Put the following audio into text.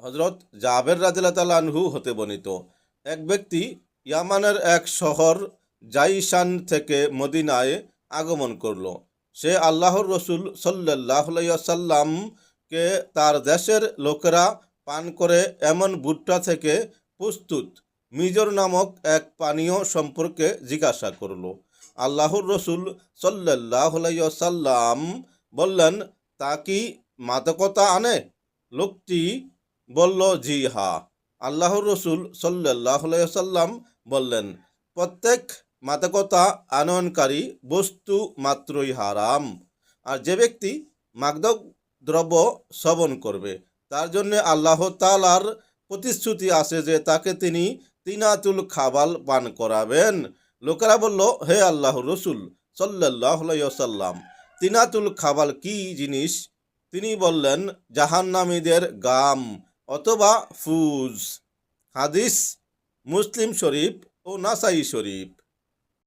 হজরত জাবের রাদিয়াল্লাহু তাআলা আনহু হতে বর্ণিত, এক ব্যক্তি ইয়ামানের এক শহর জাইশান থেকে মদিনায় আগমন করল। সে আল্লাহর রসুল সাল্লাল্লাহু আলাইহি ওয়াসাল্লামকে তার দেশের লোকেরা পান করে এমন ভুট্টা থেকে প্রস্তুত মিজর নামক এক পানীয় সম্পর্কে জিজ্ঞাসা করল। আল্লাহর রসুল সাল্লাল্লাহু আলাইহি ওয়াসাল্লাম বললেন, তা কি মাদকতা আনে? লোকটি বলল, জি হা। আল্লাহর রসুল সাল্লাল্লাহু আলাইহি ওয়াসাল্লাম বললেন, প্রত্যেক মাদকতা আনয়নকারী বস্তু মাত্রই হারাম। আর যে ব্যক্তি মাদক দ্রব্য সেবন করবে তার জন্য আল্লাহ তাআলার প্রতিশ্রুতি আছে যে তাকে তিনি তিনাতুল খাবাল পান করাবেন। লোকেরা বলল, হে আল্লাহর রসুল সাল্লাল্লাহু আলাইহি ওয়াসাল্লাম, তিনাতুল খাবাল কি জিনিস? তিনি বললেন, জাহান্নামীদের গাম অথবা ফুজ। হাদিস মুসলিম শরীফ ও নাসাই শরীফ।